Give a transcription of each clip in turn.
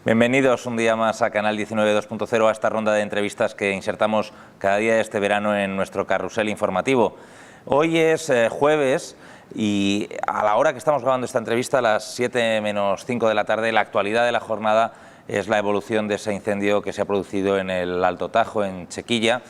Bienvenidos un día más a Canal 19 2.0, a esta ronda de entrevistas que insertamos cada día de este verano en nuestro carrusel informativo. Hoy es jueves y a la hora que estamos grabando esta entrevista, a las 7 menos 5 de la tarde, la actualidad de la jornada es la evolución de ese incendio que se ha producido en el Alto Tajo, en Chequilla.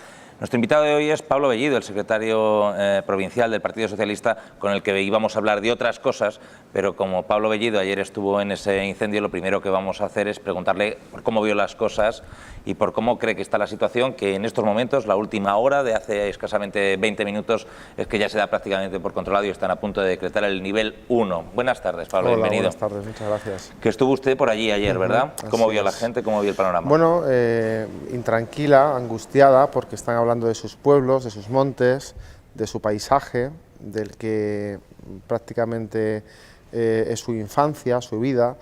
Nuestro invitado de hoy es Pablo Bellido, el secretario provincial del Partido Socialista, con el que íbamos a hablar de otras cosas, pero como Pablo Bellido ayer estuvo en ese incendio, lo primero que vamos a hacer es preguntarle por cómo vio las cosas y por cómo cree que está la situación, que en estos momentos, la última hora de hace escasamente 20 minutos, es que ya se da prácticamente por controlado y están a punto de decretar el nivel 1. Buenas tardes, Pablo, Hola, bienvenido. Buenas tardes, muchas gracias. Que estuvo usted por allí ayer, ¿verdad? ¿Cómo vio la gente, cómo vio el panorama? Bueno, intranquila, angustiada, porque están hablando de sus pueblos, de sus montes, de su paisaje, del que prácticamente es su infancia, su vida,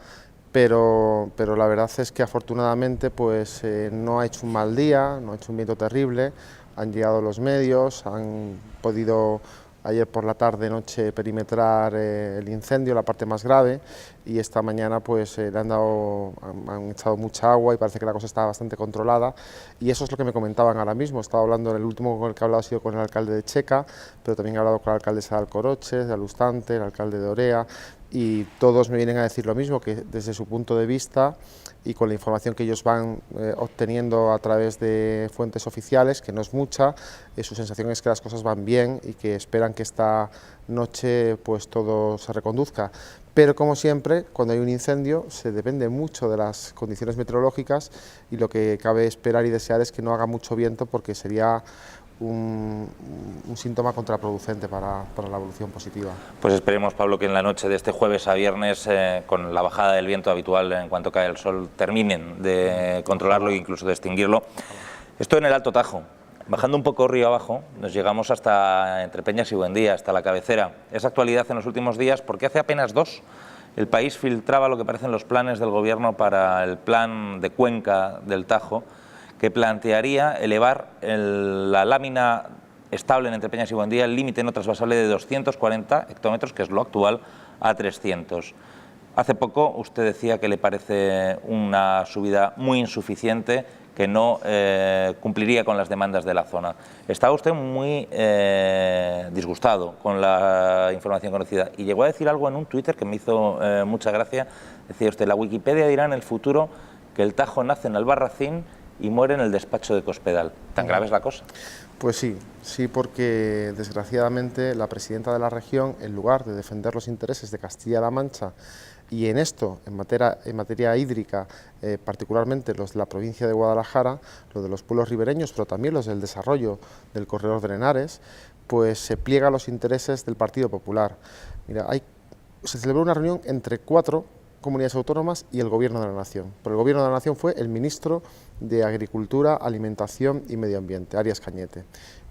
pero la verdad es que afortunadamente pues, no ha hecho un mal día, no ha hecho un viento terrible, han llegado los medios, han podido ayer por la tarde-noche perimetrar el incendio, la parte más grave, y esta mañana pues le han echado mucha agua y parece que la cosa está bastante controlada, y eso es lo que me comentaban ahora mismo. Estaba hablando, el último con el que he hablado ha sido con el alcalde de Checa, pero también he hablado con la alcaldesa de Alcoroches, de Alustante, el alcalde de Orea, y todos me vienen a decir lo mismo, que desde su punto de vista y con la información que ellos van obteniendo a través de fuentes oficiales, que no es mucha, su sensación es que las cosas van bien y que esperan que esta noche pues todo se reconduzca. Pero como siempre, cuando hay un incendio se depende mucho de las condiciones meteorológicas y lo que cabe esperar y desear es que no haga mucho viento, porque sería un síntoma contraproducente para la evolución positiva. Pues esperemos, Pablo, que en la noche de este jueves a viernes, con la bajada del viento habitual en cuanto cae el sol, terminen de controlarlo e incluso de extinguirlo. Esto en el Alto Tajo. Bajando un poco río abajo, nos llegamos hasta entre Peñas y Buendía, hasta la cabecera. Es actualidad en los últimos días porque hace apenas 2 el país filtraba lo que parecen los planes del Gobierno para el plan de cuenca del Tajo, que plantearía elevar la lámina estable en Entre Peñas y Buendía, el límite no trasvasable de 240 hectómetros, que es lo actual, a 300. Hace poco usted decía que le parece una subida muy insuficiente, que no cumpliría con las demandas de la zona. Estaba usted muy disgustado con la información conocida y llegó a decir algo en un Twitter que me hizo mucha gracia. Decía usted: la Wikipedia dirá en el futuro que el Tajo nace en Albarracín y muere en el despacho de Cospedal. ¿Tan grave es la cosa? Pues sí, porque desgraciadamente la presidenta de la región, en lugar de defender los intereses de Castilla-La Mancha, y en esto, en materia hídrica, particularmente los de la provincia de Guadalajara, los de los pueblos ribereños, pero también los del desarrollo del corredor de Henares, pues se pliega a los intereses del Partido Popular. Mira, se celebró una reunión entre 4 comunidades autónomas y el Gobierno de la Nación. Por el Gobierno de la Nación fue el ministro de Agricultura, Alimentación y Medio Ambiente, Arias Cañete.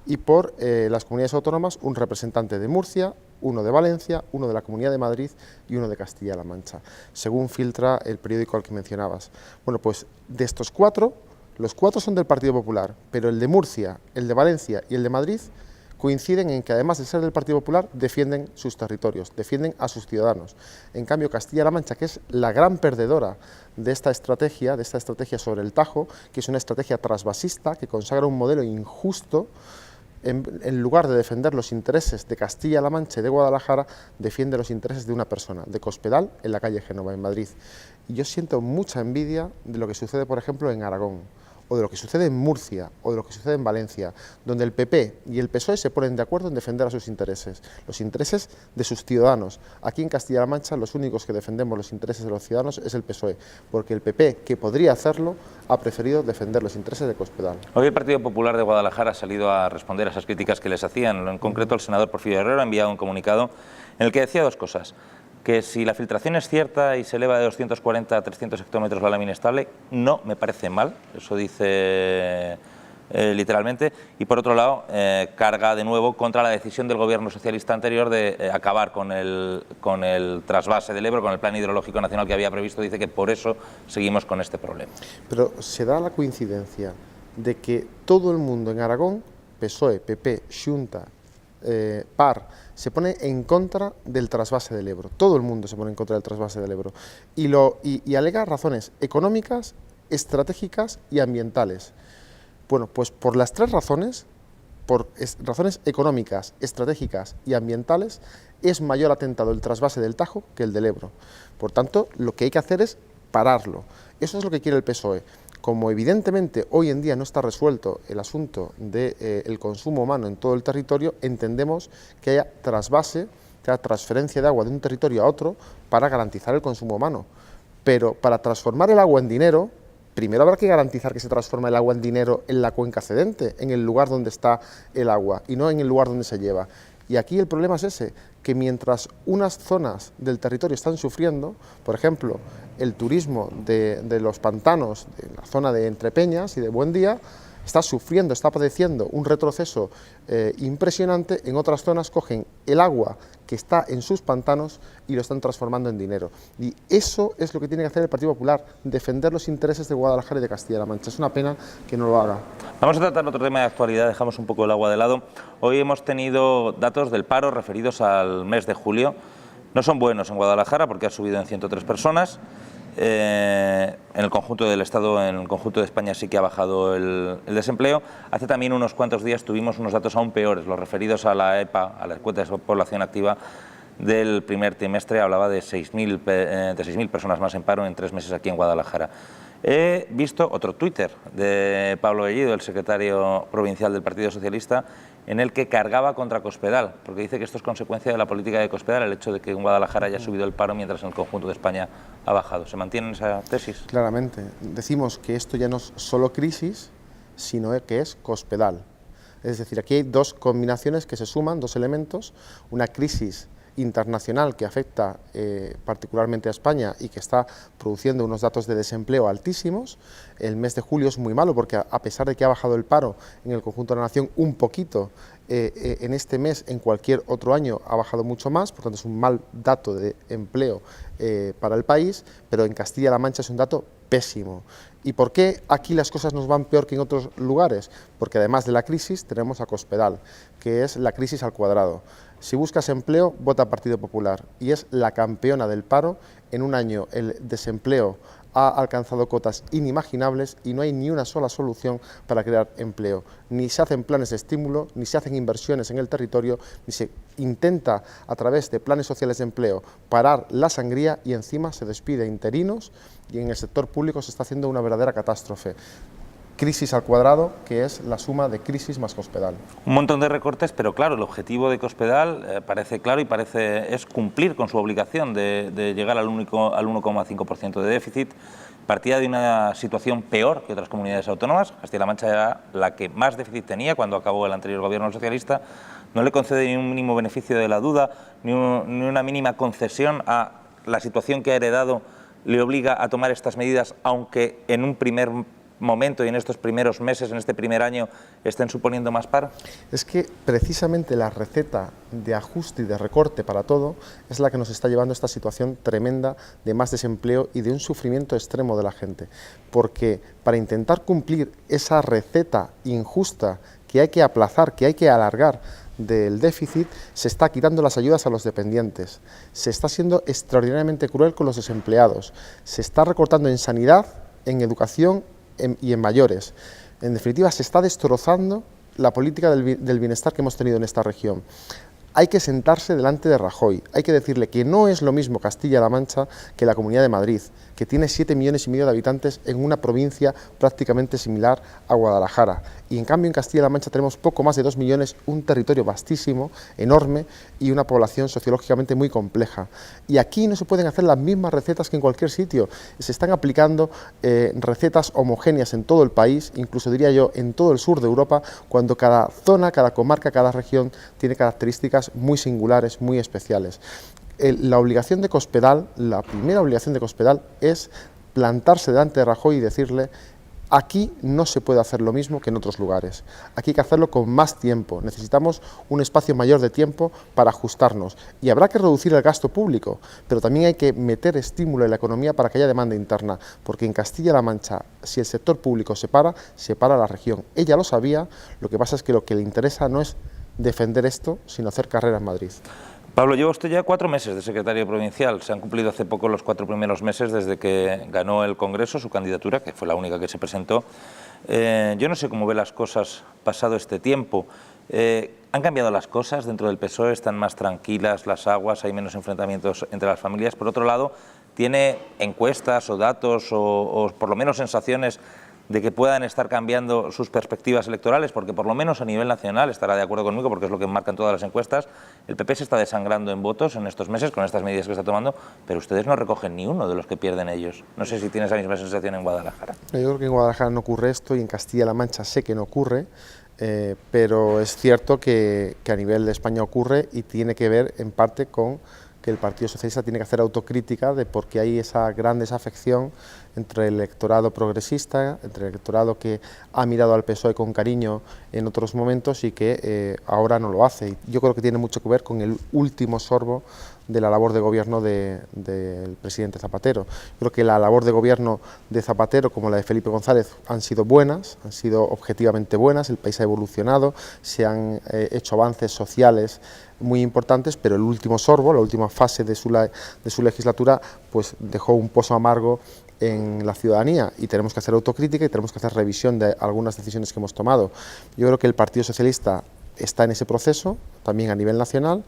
Y por las comunidades autónomas, un representante de Murcia, uno de Valencia, uno de la Comunidad de Madrid y uno de Castilla-La Mancha, según filtra el periódico al que mencionabas. Bueno, pues de estos 4, los 4 son del Partido Popular, pero el de Murcia, el de Valencia y el de Madrid coinciden en que, además de ser del Partido Popular, defienden sus territorios, defienden a sus ciudadanos. En cambio, Castilla-La Mancha, que es la gran perdedora de esta estrategia sobre el Tajo, que es una estrategia trasvasista, que consagra un modelo injusto, en lugar de defender los intereses de Castilla-La Mancha y de Guadalajara, defiende los intereses de una persona, de Cospedal, en la calle Génova, en Madrid. Y yo siento mucha envidia de lo que sucede, por ejemplo, en Aragón, o de lo que sucede en Murcia, o de lo que sucede en Valencia, donde el PP y el PSOE se ponen de acuerdo en defender a sus intereses, los intereses de sus ciudadanos. Aquí en Castilla-La Mancha los únicos que defendemos los intereses de los ciudadanos es el PSOE, porque el PP, que podría hacerlo, ha preferido defender los intereses de Cospedal. Hoy el Partido Popular de Guadalajara ha salido a responder a esas críticas que les hacían. En concreto, el senador Porfirio Herrero ha enviado un comunicado en el que decía 2 cosas: que si la filtración es cierta y se eleva de 240 a 300 hectómetros la lámina estable, no me parece mal, eso dice literalmente, y por otro lado carga de nuevo contra la decisión del Gobierno socialista anterior de acabar con el trasvase del Ebro, con el plan hidrológico nacional que había previsto. Dice que por eso seguimos con este problema. Pero se da la coincidencia de que todo el mundo en Aragón, PSOE, PP, Xunta PAR se pone en contra del trasvase del Ebro. Todo el mundo se pone en contra del trasvase del Ebro. Y alega razones económicas, estratégicas y ambientales. Bueno, pues por las tres razones, por razones económicas, estratégicas y ambientales, es mayor atentado el trasvase del Tajo que el del Ebro. Por tanto, lo que hay que hacer es pararlo. Eso es lo que quiere el PSOE. Como evidentemente hoy en día no está resuelto el asunto del consumo humano en todo el territorio, entendemos que haya trasvase, que haya transferencia de agua de un territorio a otro para garantizar el consumo humano. Pero para transformar el agua en dinero, primero habrá que garantizar que se transforma el agua en dinero en la cuenca cedente, en el lugar donde está el agua y no en el lugar donde se lleva. Y aquí el problema es ese, que mientras unas zonas del territorio están sufriendo, por ejemplo, el turismo de los pantanos, de la zona de Entrepeñas y de Buendía, está sufriendo, está padeciendo un retroceso impresionante. En otras zonas cogen el agua que está en sus pantanos y lo están transformando en dinero. Y eso es lo que tiene que hacer el Partido Popular, defender los intereses de Guadalajara y de Castilla-La Mancha. Es una pena que no lo haga. Vamos a tratar otro tema de actualidad, dejamos un poco el agua de lado. Hoy hemos tenido datos del paro referidos al mes de julio. No son buenos en Guadalajara porque ha subido en 103 personas. En el conjunto del Estado, en el conjunto de España sí que ha bajado el desempleo. Hace también unos cuantos días tuvimos unos datos aún peores, los referidos a la EPA, a la encuesta de población activa del primer trimestre. Hablaba de 6.000 personas más en paro en 3 meses aquí en Guadalajara. He visto otro Twitter de Pablo Bellido, el secretario provincial del Partido Socialista, en el que cargaba contra Cospedal, porque dice que esto es consecuencia de la política de Cospedal, el hecho de que en Guadalajara haya subido el paro mientras en el conjunto de España ha bajado. ¿Se mantiene esa tesis? Claramente. Decimos que esto ya no es solo crisis, sino que es Cospedal. Es decir, aquí hay dos combinaciones que se suman, dos elementos, una crisis internacional que afecta particularmente a España y que está produciendo unos datos de desempleo altísimos. El mes de julio es muy malo porque a pesar de que ha bajado el paro en el conjunto de la nación un poquito, en este mes, en cualquier otro año, ha bajado mucho más, por tanto es un mal dato de empleo para el país, pero en Castilla-La Mancha es un dato pésimo. ¿Y por qué aquí las cosas nos van peor que en otros lugares? Porque además de la crisis tenemos a Cospedal, que es la crisis al cuadrado. Si buscas empleo, vota Partido Popular, y es la campeona del paro. En un año el desempleo ha alcanzado cotas inimaginables y no hay ni una sola solución para crear empleo. Ni se hacen planes de estímulo, ni se hacen inversiones en el territorio, ni se intenta a través de planes sociales de empleo parar la sangría, y encima se despide a interinos, y en el sector público se está haciendo una verdadera catástrofe. Crisis al cuadrado, que es la suma de crisis más Cospedal. Un montón de recortes, pero claro, el objetivo de Cospedal parece claro y es cumplir con su obligación de llegar al 1,5% de déficit. Partía de una situación peor que otras comunidades autónomas. Castilla-La Mancha era la que más déficit tenía cuando acabó el anterior gobierno socialista. No le concede ni un mínimo beneficio de la duda, ni una mínima concesión a la situación que ha heredado. Le obliga a tomar estas medidas, aunque en un primer momento y en estos primeros meses, en este primer año, estén suponiendo más paro? Es que precisamente la receta de ajuste y de recorte para todo es la que nos está llevando a esta situación tremenda de más desempleo y de un sufrimiento extremo de la gente. Porque para intentar cumplir esa receta injusta que hay que aplazar, que hay que alargar del déficit, se está quitando las ayudas a los dependientes, se está siendo extraordinariamente cruel con los desempleados, se está recortando en sanidad, en educación y en mayores. En definitiva, se está destrozando la política del bienestar que hemos tenido en esta región. Hay que sentarse delante de Rajoy, hay que decirle que no es lo mismo Castilla-La Mancha que la Comunidad de Madrid, que tiene 7,5 millones de habitantes en una provincia prácticamente similar a Guadalajara. Y en cambio en Castilla-La Mancha tenemos poco más de 2 millones, un territorio vastísimo, enorme, y una población sociológicamente muy compleja. Y aquí no se pueden hacer las mismas recetas que en cualquier sitio. Se están aplicando recetas homogéneas en todo el país, incluso diría yo en todo el sur de Europa, cuando cada zona, cada comarca, cada región tiene características muy singulares, muy especiales. La obligación de Cospedal, la primera obligación de Cospedal es plantarse delante de Rajoy y decirle: aquí no se puede hacer lo mismo que en otros lugares, aquí hay que hacerlo con más tiempo, necesitamos un espacio mayor de tiempo para ajustarnos, y habrá que reducir el gasto público, pero también hay que meter estímulo en la economía para que haya demanda interna, porque en Castilla-La Mancha, si el sector público se para la región. Ella lo sabía, lo que pasa es que lo que le interesa no es defender esto, sino hacer carrera en Madrid. Pablo, lleva usted ya 4 meses de secretario provincial. Se han cumplido hace poco los 4 primeros meses desde que ganó el Congreso su candidatura, que fue la única que se presentó. Yo no sé cómo ve las cosas pasado este tiempo. ¿Han cambiado las cosas dentro del PSOE? ¿Están más tranquilas las aguas? ¿Hay menos enfrentamientos entre las familias? Por otro lado, ¿tiene encuestas o datos o por lo menos sensaciones de que puedan estar cambiando sus perspectivas electorales? Porque por lo menos a nivel nacional, estará de acuerdo conmigo porque es lo que marcan todas las encuestas, el PP se está desangrando en votos en estos meses con estas medidas que está tomando, pero ustedes no recogen ni uno de los que pierden ellos. No sé si tiene esa misma sensación en Guadalajara. Yo creo que en Guadalajara no ocurre esto y en Castilla-La Mancha sé que no ocurre, pero es cierto que a nivel de España ocurre y tiene que ver en parte con que el Partido Socialista tiene que hacer autocrítica de por qué hay esa gran desafección entre el electorado progresista, entre el electorado que ha mirado al PSOE con cariño en otros momentos y que ahora no lo hace. Y yo creo que tiene mucho que ver con el último sorbo de la labor de gobierno del presidente Zapatero. Creo que la labor de gobierno de Zapatero, como la de Felipe González, han sido buenas, han sido objetivamente buenas, el país ha evolucionado, se han hecho avances sociales muy importantes, pero el último sorbo, la última fase de su legislatura, pues dejó un pozo amargo en la ciudadanía y tenemos que hacer autocrítica y tenemos que hacer revisión de algunas decisiones que hemos tomado. Yo creo que el Partido Socialista está en ese proceso, también a nivel nacional.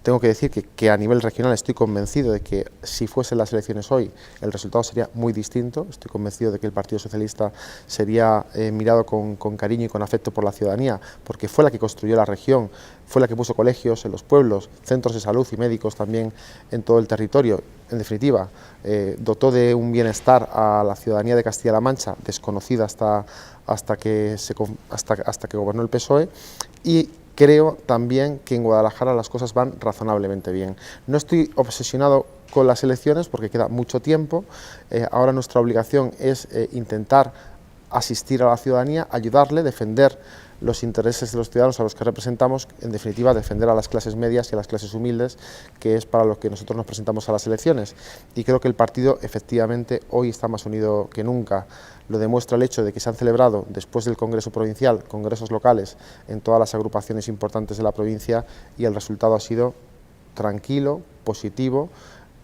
Tengo que decir que a nivel regional estoy convencido de que si fuesen las elecciones hoy el resultado sería muy distinto. Estoy convencido de que el Partido Socialista sería mirado con cariño y con afecto por la ciudadanía, porque fue la que construyó la región, fue la que puso colegios en los pueblos, centros de salud y médicos también en todo el territorio. En definitiva, dotó de un bienestar a la ciudadanía de Castilla-La Mancha, desconocida hasta que gobernó el PSOE, y creo también que en Guadalajara las cosas van razonablemente bien. No estoy obsesionado con las elecciones porque queda mucho tiempo. Ahora nuestra obligación es intentar asistir a la ciudadanía, ayudarle, defender los intereses de los ciudadanos a los que representamos, en definitiva defender a las clases medias y a las clases humildes, que es para lo que nosotros nos presentamos a las elecciones. Y creo que el partido efectivamente hoy está más unido que nunca. Lo demuestra el hecho de que se han celebrado, después del Congreso Provincial, congresos locales en todas las agrupaciones importantes de la provincia y el resultado ha sido tranquilo, positivo,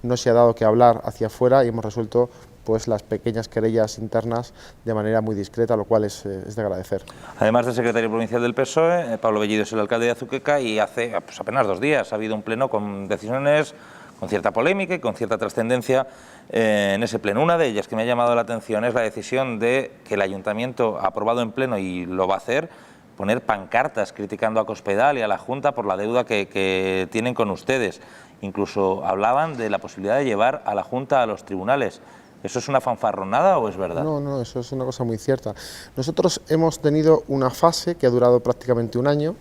no se ha dado que hablar hacia afuera y hemos resuelto pues las pequeñas querellas internas de manera muy discreta, lo cual es de agradecer. Además del secretario provincial del PSOE, Pablo Bellido es el alcalde de Azuqueca y hace apenas 2 días ha habido un pleno con decisiones con cierta polémica y con cierta trascendencia en ese pleno. Una de ellas que me ha llamado la atención es la decisión de que el ayuntamiento ha aprobado en pleno y lo va a hacer, poner pancartas criticando a Cospedal y a la Junta por la deuda que tienen con ustedes. Incluso hablaban de la posibilidad de llevar a la Junta a los tribunales. ¿Eso es una fanfarronada o es verdad? No, eso es una cosa muy cierta. Nosotros hemos tenido una fase que ha durado prácticamente un año,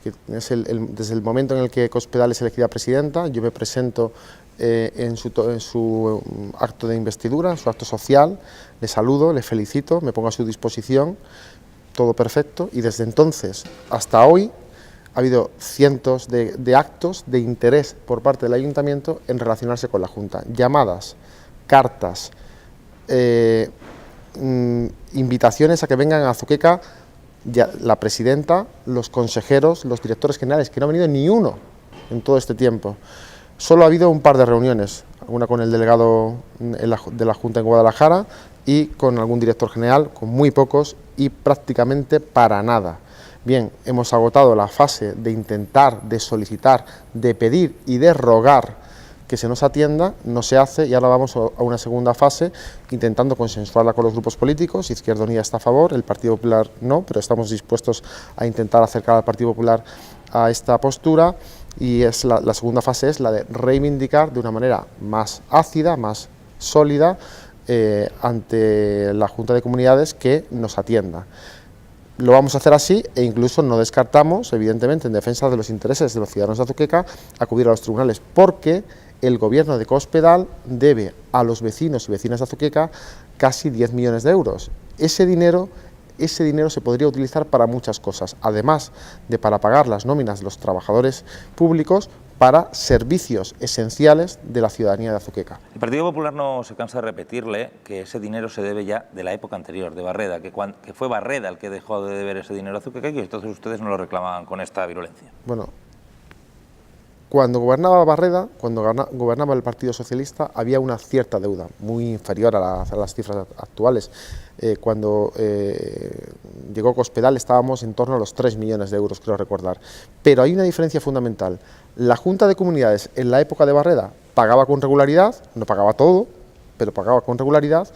que es desde el momento en el que Cospedal es elegida presidenta. Yo me presento en su acto de investidura, en su acto social, le saludo, le felicito, me pongo a su disposición, todo perfecto, y desde entonces hasta hoy ha habido cientos de actos de interés por parte del Ayuntamiento en relacionarse con la Junta, llamadas, cartas, invitaciones a que vengan a Azuqueca, ya la presidenta, los consejeros, los directores generales, que no ha venido ni uno en todo este tiempo. Solo ha habido un par de reuniones, una con el delegado de la Junta en Guadalajara y con algún director general, con muy pocos y prácticamente para nada. Bien, hemos agotado la fase de intentar, de solicitar, de pedir y de rogar que se nos atienda, no se hace y ahora vamos a una segunda fase intentando consensuarla con los grupos políticos. Izquierda Unida está a favor, el Partido Popular no, pero estamos dispuestos a intentar acercar al Partido Popular a esta postura y la segunda fase es la de reivindicar de una manera más ácida, más sólida ante la Junta de Comunidades que nos atienda. Lo vamos a hacer así e incluso no descartamos, evidentemente, en defensa de los intereses de los ciudadanos de Azuqueca, acudir a los tribunales, porque el gobierno de Cospedal debe a los vecinos y vecinas de Azuqueca casi 10 millones de euros. Ese dinero se podría utilizar para muchas cosas, además de para pagar las nóminas de los trabajadores públicos, para servicios esenciales de la ciudadanía de Azuqueca. El Partido Popular no se cansa de repetirle que ese dinero se debe ya de la época anterior, de Barreda, que fue Barreda el que dejó de deber ese dinero a Azuqueca y entonces ustedes no lo reclamaban con esta virulencia. Bueno, cuando gobernaba Barreda, cuando gobernaba el Partido Socialista, había una cierta deuda, muy inferior a las cifras actuales. Cuando llegó Cospedal estábamos en torno a los 3 millones de euros, creo recordar. Pero hay una diferencia fundamental. La Junta de Comunidades en la época de Barreda pagaba con regularidad, no pagaba todo, pero pagaba con regularidad.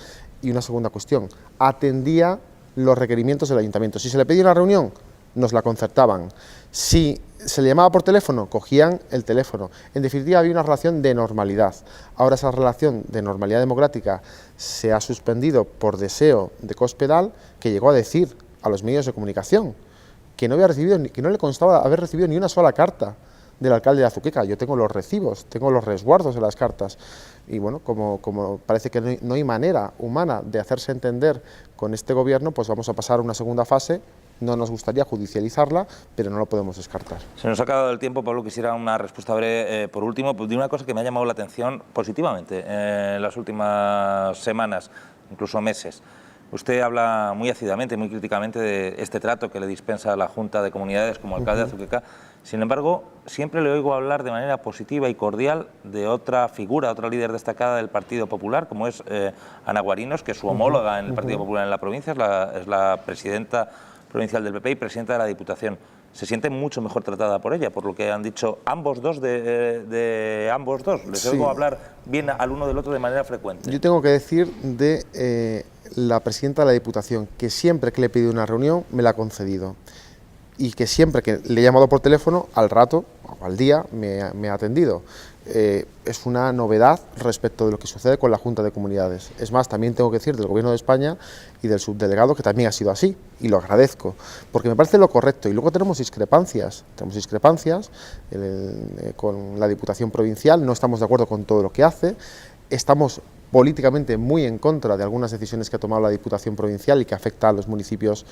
Y una segunda cuestión, atendía los requerimientos del ayuntamiento. Si se le pedía una reunión, nos la concertaban. Si se le llamaba por teléfono, cogían el teléfono. En definitiva, había una relación de normalidad. Ahora esa relación de normalidad democrática se ha suspendido por deseo de Cospedal, que llegó a decir a los medios de comunicación que no le constaba haber recibido ni una sola carta del alcalde de Azuqueca. Yo tengo los recibos, tengo los resguardos de las cartas. Y bueno, como parece que no hay manera humana de hacerse entender con este gobierno, pues vamos a pasar a una segunda fase. No nos gustaría judicializarla, pero no lo podemos descartar. Se nos ha acabado el tiempo, Pablo. Quisiera una respuesta breve, por último, de una cosa que me ha llamado la atención positivamente en las últimas semanas, incluso meses. Usted habla muy ácidamente, muy críticamente de este trato que le dispensa a la Junta de Comunidades como alcalde de Azuqueca. Sin embargo, siempre le oigo hablar de manera positiva y cordial de otra figura, otra líder destacada del Partido Popular, como es Ana Guarinos, que es su homóloga en el Partido Popular en la provincia, es la presidenta provincial del PP y presidenta de la Diputación. Se siente mucho mejor tratada por ella, por lo que han dicho ambos dos de ambos dos. Les oigo hablar bien al uno del otro de manera frecuente. Yo tengo que decir de la presidenta de la Diputación que siempre que le he pedido una reunión me la ha concedido y que siempre que le he llamado por teléfono, al rato o al día, me ha atendido. Es una novedad respecto de lo que sucede con la Junta de Comunidades. Es más, también tengo que decir del Gobierno de España y del subdelegado que también ha sido así, y lo agradezco, porque me parece lo correcto. Y luego tenemos discrepancias con la Diputación Provincial, no estamos de acuerdo con todo lo que hace, estamos políticamente muy en contra de algunas decisiones que ha tomado la Diputación Provincial y que afecta a los municipios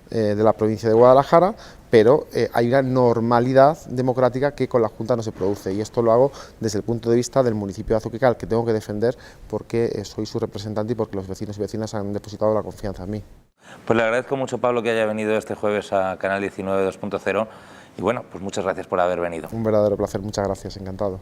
de la provincia de Guadalajara, pero hay una normalidad democrática que con la Junta no se produce, y esto lo hago desde el punto de vista del municipio de Azuqueca, que tengo que defender porque soy su representante y porque los vecinos y vecinas han depositado la confianza en mí. Pues le agradezco mucho, Pablo, que haya venido este jueves a Canal 19 2.0 y bueno, pues muchas gracias por haber venido. Un verdadero placer, muchas gracias, encantado.